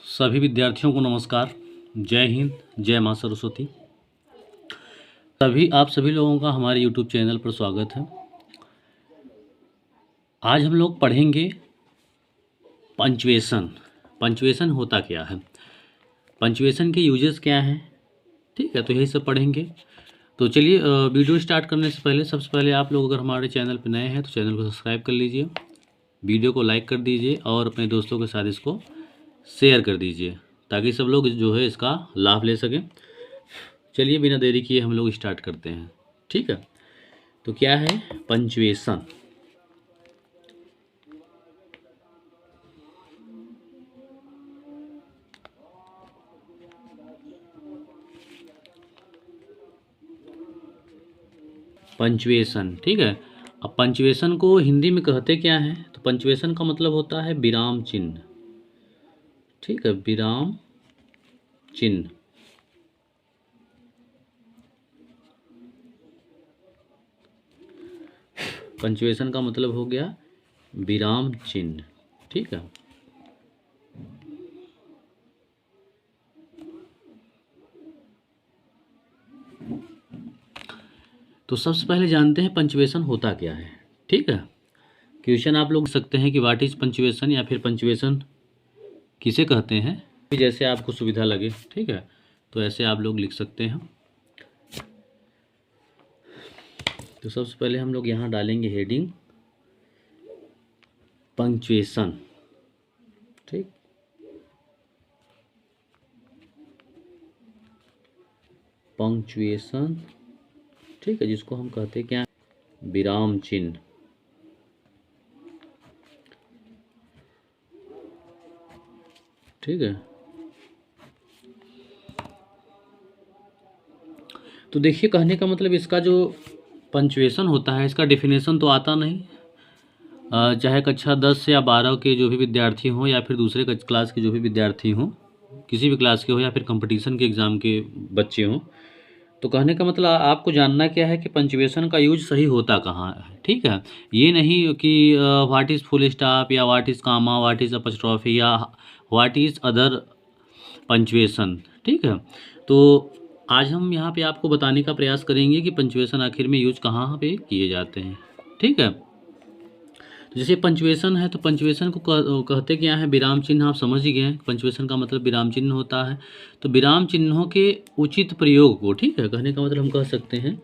सभी विद्यार्थियों को नमस्कार। जय हिंद, जय माँ सरस्वती। आप सभी लोगों का हमारे YouTube चैनल पर स्वागत है। आज हम लोग पढ़ेंगे पंचुएशन। पंचुएशन होता क्या है, पंचुएशन के यूजेस क्या हैं, ठीक है, तो यही सब पढ़ेंगे। तो चलिए वीडियो स्टार्ट करने से पहले सबसे पहले आप लोग अगर हमारे चैनल पर नए हैं तो चैनल को सब्सक्राइब कर लीजिए, वीडियो को लाइक कर दीजिए और अपने दोस्तों के साथ इसको शेयर कर दीजिए ताकि सब लोग जो है इसका लाभ ले सकें। चलिए बिना देरी किए हम लोग स्टार्ट करते हैं, ठीक है। तो क्या है पंचुएशन? पंचुएशन, ठीक है। अब पंचुएशन को हिंदी में कहते क्या है, तो पंचुएशन का मतलब होता है विराम चिन्ह, ठीक है, विराम चिन्ह। पंचुएशन का मतलब हो गया विराम चिन्ह, ठीक है। तो सबसे पहले जानते हैं पंचुएशन होता क्या है, ठीक है। क्वेश्चन आप लोग सकते हैं कि व्हाट इज पंचुएशन या फिर पंचुएशन किसे कहते हैं, जैसे आपको सुविधा लगे, ठीक है। तो ऐसे आप लोग लिख सकते हैं। तो सबसे पहले हम लोग यहाँ डालेंगे हेडिंग पंक्चुएशन, ठीक। पंक्चुएशन, ठीक है, जिसको हम कहते क्या, विराम चिन्ह, ठीक है। तो देखिए कहने का मतलब इसका जो पंक्चुएशन होता है इसका डेफिनेशन तो आता नहीं, चाहे कक्षा 10 या 12 के जो भी विद्यार्थी हों या फिर दूसरे क्लास के जो भी विद्यार्थी हों, किसी भी क्लास के हो या फिर कंपटीशन के एग्ज़ाम के बच्चे हों। तो कहने का मतलब आपको जानना क्या है कि पंचुएशन का यूज सही होता कहाँ है, ठीक है। ये नहीं कि व्हाट इज़ फुल स्टॉप या what is comma, what is apostrophe या व्हाट इज़ अदर पंचुएशन, ठीक है। तो आज हम यहाँ पे आपको बताने का प्रयास करेंगे कि पंचुएशन आखिर में यूज कहाँ पे किए जाते हैं, ठीक है। तो जैसे पंचुएशन है तो पंचुएशन को कहते क्या है, विराम चिन्ह। आप समझ ही गए हैं पंचुएशन का मतलब विराम चिन्ह होता है। तो विराम चिन्हों के उचित प्रयोग को, ठीक है, कहने का मतलब हम कह सकते हैं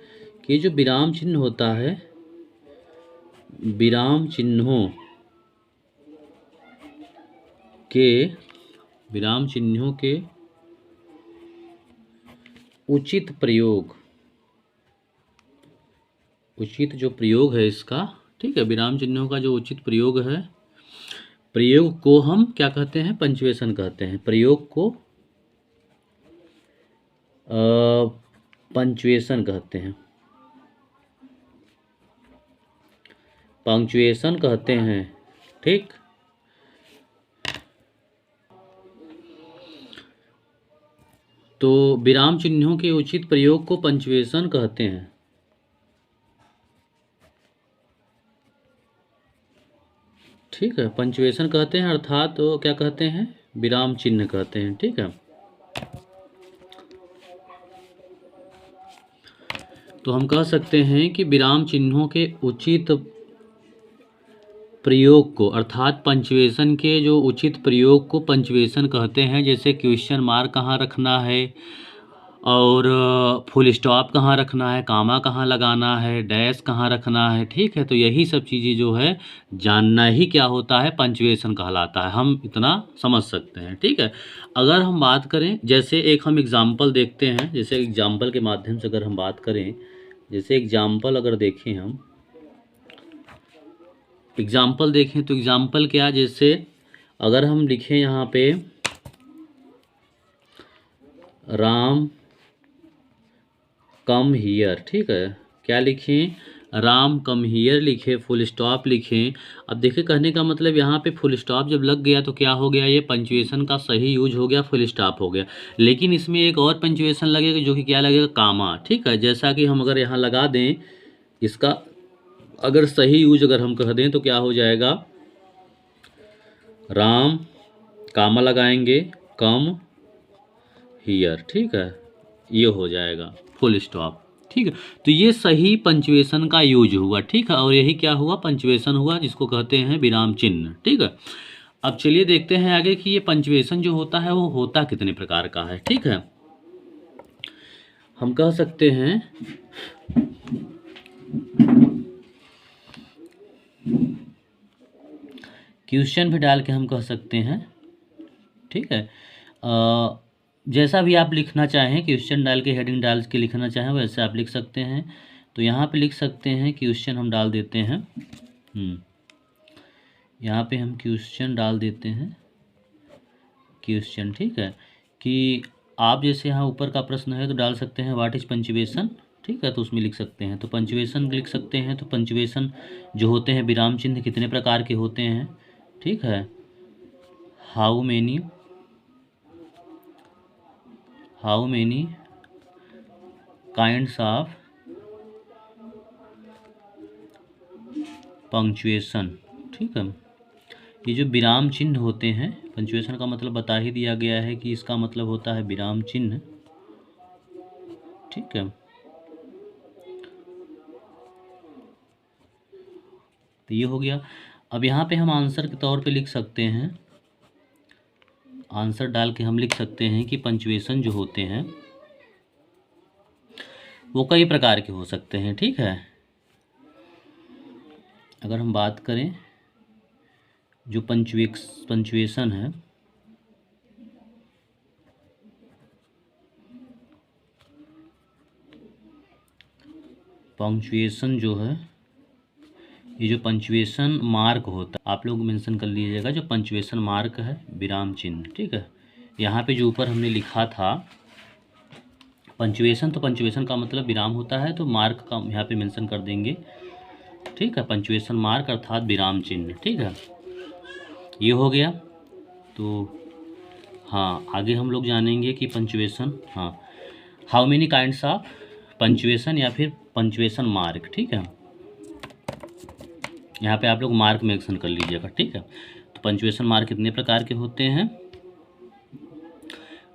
कि जो विराम चिन्ह होता है, विराम चिन्हों के उचित प्रयोग, उचित जो प्रयोग है इसका, ठीक है, विराम चिन्हों का जो उचित प्रयोग है, प्रयोग को हम क्या कहते हैं, पंचुएशन कहते हैं। प्रयोग को पंचुएशन कहते हैं, पंक्चुएशन कहते हैं, ठीक। तो विराम चिन्हों के उचित प्रयोग को पंचुएशन कहते हैं, ठीक है, पंचुएशन कहते हैं, अर्थात तो क्या कहते हैं, विराम चिन्ह कहते हैं, ठीक है। तो हम कह सकते हैं कि विराम चिन्हों के उचित प्रयोग को, अर्थात पंचुएशन के जो उचित प्रयोग को पंचुएशन कहते हैं। जैसे क्वेश्चन मार्क कहाँ रखना है और फुल स्टॉप कहाँ रखना है, कामा कहाँ लगाना है, डैश कहाँ रखना है, ठीक है। तो यही सब चीज़ें जो है जानना ही क्या होता है, पंचुएशन कहलाता है। हम इतना समझ सकते हैं, ठीक है। अगर हम बात करें, जैसे एक हम एग्जाम्पल देखते हैं, जैसे एग्जाम्पल के माध्यम से अगर हम बात करें, जैसे एग्जाम्पल अगर देखें, हम एग्जाम्पल देखें तो एग्जाम्पल क्या, जैसे अगर हम लिखें यहाँ पे राम कम हियर, ठीक है, क्या लिखें, राम कम हियर लिखे, फुल स्टॉप लिखें। अब देखिए कहने का मतलब यहाँ पे फुल स्टॉप जब लग गया तो क्या हो गया, ये पंचुएशन का सही यूज हो गया, फुल स्टॉप हो गया। लेकिन इसमें एक और पंचुएशन लगेगा जो कि क्या लगेगा, कामा, ठीक है। जैसा कि हम अगर यहाँ लगा दें इसका, अगर सही यूज अगर हम कह दें तो क्या हो जाएगा, राम कामा लगाएंगे, कम हियर, ठीक है, ये हो जाएगा फुल स्टॉप। ठीक है, तो ये सही पंचुएशन का यूज हुआ। ठीक है, और यही क्या हुआ, पंचुएशन हुआ, जिसको कहते हैं विराम चिन्ह। ठीक है, अब चलिए देखते हैं आगे कि ये पंचुएशन जो होता है वो होता कितने प्रकार का है। ठीक है, हम कह सकते हैं क्वेश्चन भी डाल के हम कह सकते हैं। ठीक है, जैसा भी आप लिखना चाहें, क्वेश्चन डाल के हेडिंग डाल के लिखना चाहें वैसे आप लिख सकते हैं। तो यहाँ पे लिख सकते हैं क्वेश्चन हम डाल देते हैं। यहाँ पे हम क्वेश्चन डाल देते हैं, क्वेश्चन। ठीक है, कि आप जैसे यहाँ ऊपर का प्रश्न है तो डाल सकते हैं व्हाट इज पंचुएशन। ठीक है, तो उसमें लिख सकते हैं, तो पंचुएशन लिख सकते हैं। तो पंचुएशन जो होते हैं विराम चिन्ह कितने प्रकार के होते हैं। ठीक है, how many kinds of punctuation. ठीक है, ये जो विराम चिन्ह होते हैं, पंक्चुएशन का मतलब बता ही दिया गया है कि इसका मतलब होता है विराम चिन्ह। ठीक है, तो ये हो गया। अब यहाँ पे हम आंसर के तौर पे लिख सकते हैं, आंसर डाल के हम लिख सकते हैं कि पंक्चुएशन जो होते हैं वो कई प्रकार के हो सकते हैं। ठीक है, अगर हम बात करें जो पंक्चुएशन है, पंक्चुएशन जो है, ये जो पंक्चुएशन मार्क होता है, आप लोग मेंशन कर लीजिएगा, जो पंक्चुएशन मार्क है विराम चिन्ह। ठीक है, यहाँ पे जो ऊपर हमने लिखा था पंक्चुएशन, तो पंक्चुएशन का मतलब विराम होता है, तो मार्क का यहाँ पे मेंशन कर देंगे। ठीक है, पंक्चुएशन मार्क अर्थात विराम चिन्ह। ठीक है, ये हो गया। तो हाँ, आगे हम लोग जानेंगे कि पंक्चुएशन, हाँ, how many kinds of punctuation या फिर पंक्चुएशन मार्क। ठीक है, यहाँ पे आप लोग मार्क मेंशन कर लीजिएगा। ठीक है, तो पंक्चुएशन मार्क कितने प्रकार के होते हैं,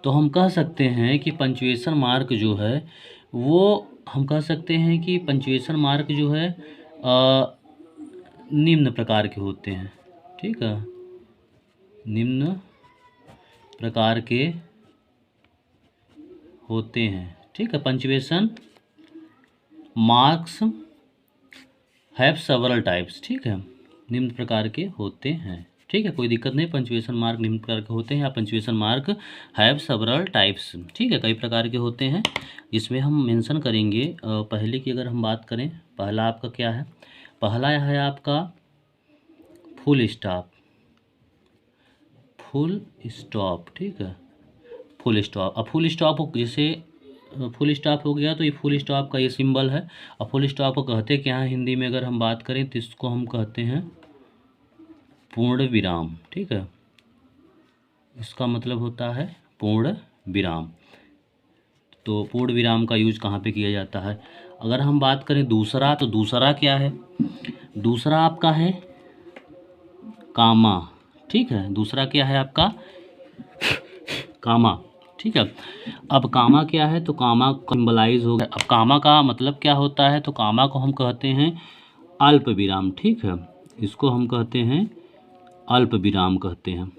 तो हम कह सकते हैं कि पंक्चुएशन मार्क जो है वो, हम कह सकते हैं कि पंक्चुएशन मार्क जो है निम्न प्रकार के होते हैं। ठीक है, निम्न प्रकार के होते हैं। ठीक है, punctuation marks have several types. ठीक है, निम्न प्रकार के होते हैं। ठीक है, कोई दिक्कत नहीं, पंक्चुएशन मार्क निम्न प्रकार के होते हैं या punctuation mark have several types. ठीक है, कई प्रकार के होते हैं, जिसमें हम मेंशन करेंगे। पहले की अगर हम बात करें, पहला आपका क्या है, पहला है आपका फुल स्टॉप। फुल स्टॉप, ठीक है, फुल स्टॉप। अब फुल स्टॉप जैसे फुल स्टॉप हो गया, तो ये फुल स्टॉप का ये सिंबल है। अब फुल स्टॉप को कहते क्या है हिंदी में अगर हम बात करें, तो इसको हम कहते हैं पूर्ण विराम। ठीक है, इसका मतलब होता है पूर्ण विराम। तो पूर्ण विराम का यूज कहाँ पे किया जाता है। अगर हम बात करें दूसरा, तो दूसरा क्या है, दूसरा आपका है कामा। ठीक है, दूसरा क्या है आपका कामा। ठीक है, अब कामा क्या है, तो कामा सिंबलाइज हो गया। अब कामा का मतलब क्या होता है, तो कामा को हम कहते हैं अल्प विराम। ठीक है, इसको हम कहते हैं अल्प विराम कहते हैं।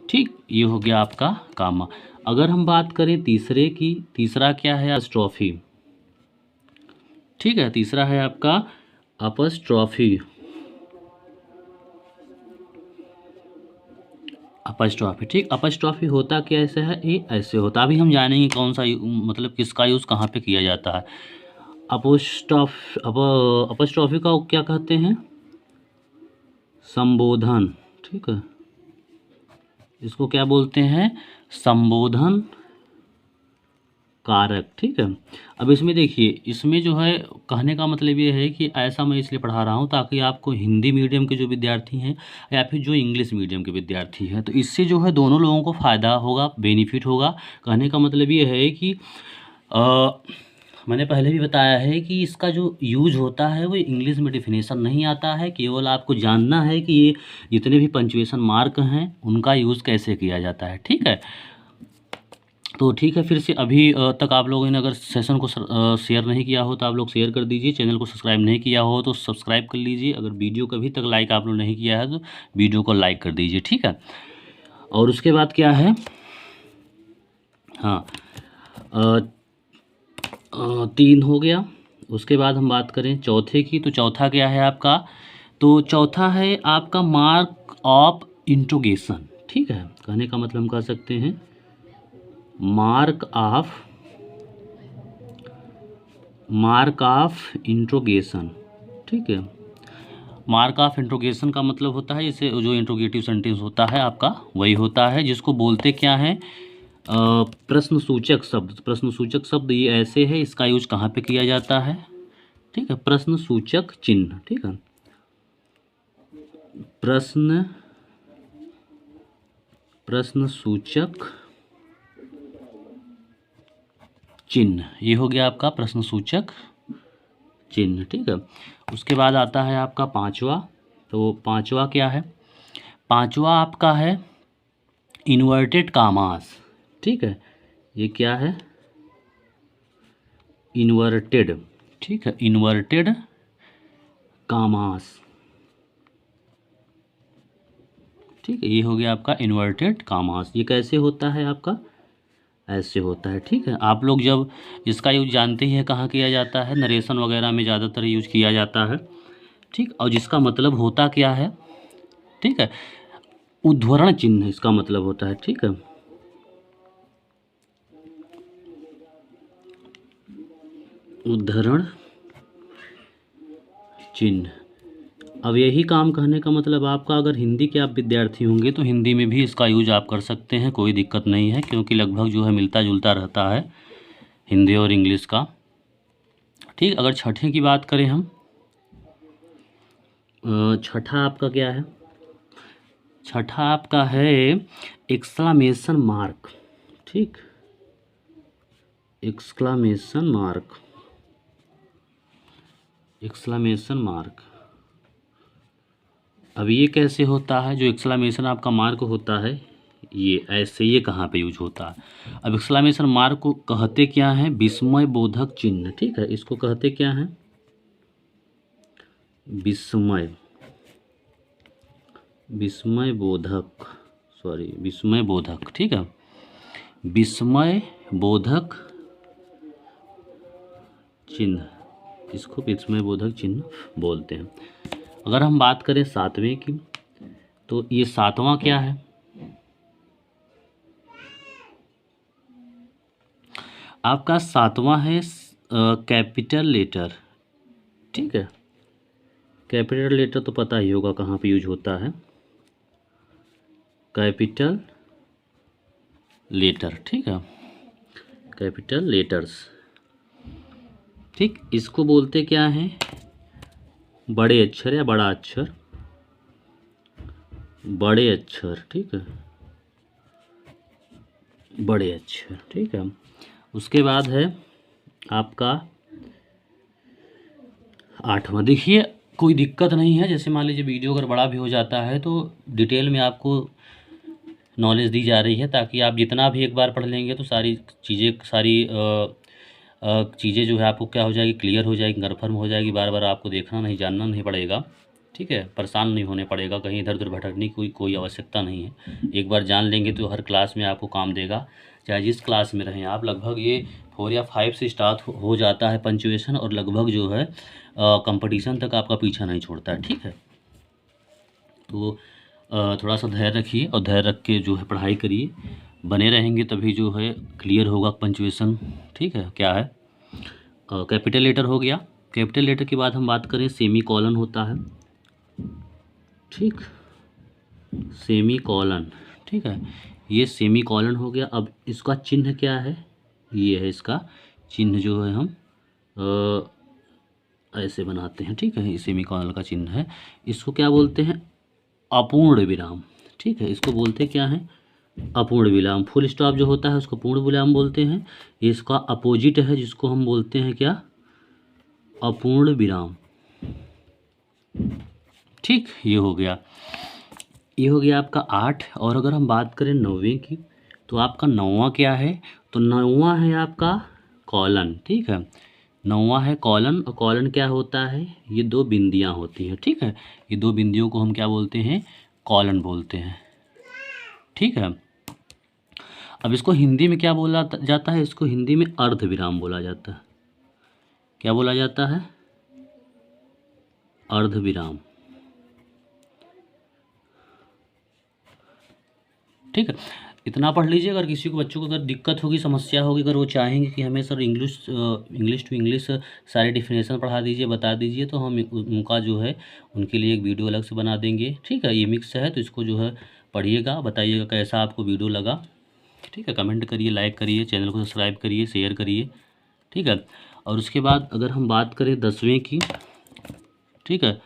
ठीक, ये हो गया आपका कामा। अगर हम बात करें तीसरे की, तीसरा क्या है, अपस्ट्रॉफी। ठीक है, तीसरा है आपका अपस्ट्रॉफी। अपस्ट्रॉफी, ठीक, अपस्ट्रॉफी होता क्या ऐसे है, ये ऐसे होता। अभी हम जानेंगे कौन सा मतलब किसका यूज़ कहाँ पे किया जाता है। अपस्ट्रॉफी का क्या कहते हैं, संबोधन। ठीक है, इसको क्या बोलते हैं, संबोधन कारक। ठीक है, अब इसमें देखिए, इसमें जो है कहने का मतलब ये है कि ऐसा मैं इसलिए पढ़ा रहा हूँ ताकि आपको हिंदी मीडियम के जो विद्यार्थी हैं या फिर जो इंग्लिश मीडियम के विद्यार्थी हैं, तो इससे जो है दोनों लोगों को फ़ायदा होगा, बेनिफिट होगा। कहने का मतलब ये है कि मैंने पहले भी बताया है कि इसका जो यूज होता है वो इंग्लिश में डिफिनेशन नहीं आता है, केवल आपको जानना है कि ये जितने भी पंचुएशन मार्क हैं उनका यूज़ कैसे किया जाता है। ठीक है, तो ठीक है, फिर से अभी तक आप लोगों ने अगर सेशन को शेयर नहीं किया हो तो आप लोग शेयर कर दीजिए, चैनल को सब्सक्राइब नहीं किया हो तो सब्सक्राइब कर लीजिए, अगर वीडियो को अभी तक लाइक आप लोग नहीं किया है तो वीडियो को लाइक कर दीजिए। ठीक है, और उसके बाद क्या है, हाँ 3 हो गया। उसके बाद हम बात करें चौथे की, तो चौथा क्या है आपका, तो चौथा है आपका मार्क ऑफ इंट्रोगेशन। ठीक है, कहने का मतलब हम कह सकते हैं मार्क ऑफ इंट्रोगेशन। ठीक है, मार्क ऑफ इंट्रोगेशन का मतलब होता है जैसे जो इंट्रोगेटिव सेंटेंस होता है आपका वही होता है, जिसको बोलते क्या है, प्रश्न सूचक शब्द। प्रश्न सूचक शब्द ये ऐसे है, इसका यूज कहाँ पे किया जाता है, ठीक है, प्रश्न सूचक चिन्ह। ठीक है, प्रश्न सूचक चिन्ह, ये हो गया आपका प्रश्न सूचक चिन्ह। ठीक है, उसके बाद आता है आपका पांचवा, तो पांचवा क्या है, पांचवा आपका है इन्वर्टेड कामास। ठीक है, ये क्या है, इन्वर्टेड। ठीक है, इन्वर्टेड कामास। ठीक है, ये हो गया आपका इन्वर्टेड कामास। ये कैसे होता है आपका, ऐसे होता है। ठीक है, आप लोग जब इसका यूज जानते ही है कहाँ किया जाता है, नरेशन वगैरह में ज़्यादातर यूज किया जाता है। ठीक, और जिसका मतलब होता क्या है, ठीक है, उद्धरण चिन्ह इसका मतलब होता है। ठीक है, उद्धरण चिन्ह। अब यही काम कहने का मतलब आपका, अगर हिंदी के आप विद्यार्थी होंगे तो हिंदी में भी इसका यूज आप कर सकते हैं, कोई दिक्कत नहीं है, क्योंकि लगभग जो है मिलता जुलता रहता है हिंदी और इंग्लिश का। ठीक, अगर छठे की बात करें हम, छठा आपका क्या है, छठा आपका है एक्सक्लामेशन मार्क। ठीक, एक्सक्लामेशन मार्क, एक्सक्लामेशन मार्क। अब ये कैसे होता है, जो एक्सक्लामेशन आपका मार्क होता है ये ऐसे, ये कहाँ पे यूज होता है। अब एक्सक्लामेशन मार्क को कहते क्या है, विस्मय बोधक चिन्ह। ठीक है, इसको कहते क्या है, विस्मय, विस्मय बोधक, सॉरी विस्मय बोधक। ठीक है, विस्मय बोधक चिन्ह, इसको विस्मय बोधक चिन्ह बोलते हैं। अगर हम बात करें सातवें की, तो ये सातवां क्या है, आपका सातवां है कैपिटल लेटर। ठीक है, कैपिटल लेटर तो पता ही होगा कहाँ पे यूज होता है, कैपिटल लेटर। ठीक है, कैपिटल लेटर्स। ठीक, इसको बोलते क्या हैं, बड़े अक्षर या बड़ा अक्षर, बड़े अक्षर। ठीक है, बड़े अक्षर। ठीक है, उसके बाद है आपका आठवां। देखिए कोई दिक्कत नहीं है, जैसे मान लीजिए वीडियो अगर बड़ा भी हो जाता है तो डिटेल में आपको नॉलेज दी जा रही है, ताकि आप जितना भी एक बार पढ़ लेंगे तो सारी चीज़ें, सारी चीज़ें जो है आपको क्या हो जाएगी, क्लियर हो जाएगी, कन्फर्म हो जाएगी, बार बार आपको देखना नहीं, जानना नहीं पड़ेगा। ठीक है, परेशान नहीं होने पड़ेगा, कहीं इधर उधर भटकने की कोई आवश्यकता नहीं है। एक बार जान लेंगे तो हर क्लास में आपको काम देगा, चाहे जिस क्लास में रहें आप। लगभग ये 4 या 5 से स्टार्ट हो जाता है पंचुएशन, और लगभग जो है कंपटीशन तक आपका पीछा नहीं छोड़ता है। ठीक है, तो थोड़ा सा धैर्य रखिए और धैर्य रख के जो है पढ़ाई करिए, बने रहेंगे तभी जो है क्लियर होगा पंचुएशन। ठीक है, क्या है, कैपिटल लेटर हो गया। कैपिटल लेटर के बाद हम बात करें, सेमी कॉलन होता है। ठीक, सेमी कॉलन। ठीक है, ये सेमी कॉलन हो गया। अब इसका चिन्ह क्या है, ये है इसका चिन्ह, जो है हम ऐसे बनाते हैं। ठीक है, ये सेमी कॉलन का चिन्ह है, इसको क्या बोलते हैं, अपूर्ण विराम। ठीक है, इसको बोलते क्या है, अपूर्ण विराम। फुल स्टॉप जो होता है उसको पूर्ण विराम बोलते हैं। ये इसका अपोजिट है जिसको हम बोलते हैं क्या, अपूर्ण विराम। ठीक, ये हो गया, ये हो गया आपका 8। और अगर हम बात करें 9वें की, तो आपका 9वां क्या है, तो 9वां है आपका कॉलन। ठीक है, 9वां है कॉलन। और कॉलन क्या होता है, ये दो बिंदियां होती हैं। ठीक है, ये दो बिंदियों को हम क्या बोलते हैं, कॉलन बोलते हैं। ठीक है, अब इसको हिंदी में क्या बोला जाता है, इसको हिंदी में अर्ध विराम बोला जाता है। क्या बोला जाता है, अर्ध विराम। ठीक है, इतना पढ़ लीजिए। अगर किसी को, बच्चों को अगर दिक्कत होगी, समस्या होगी, अगर वो चाहेंगे कि हमें सर इंग्लिश टू इंग्लिश सारे डिफिनेशन पढ़ा दीजिए, बता दीजिए, तो हम उनका जो है उनके लिए एक वीडियो अलग से बना देंगे। ठीक है, ये मिक्स है तो इसको जो है पढ़िएगा, बताइएगा कैसा आपको वीडियो लगा। ठीक है, कमेंट करिए, लाइक करिए, चैनल को सब्सक्राइब करिए, शेयर करिए। ठीक है, और उसके बाद अगर हम बात करें 10वें की, ठीक है,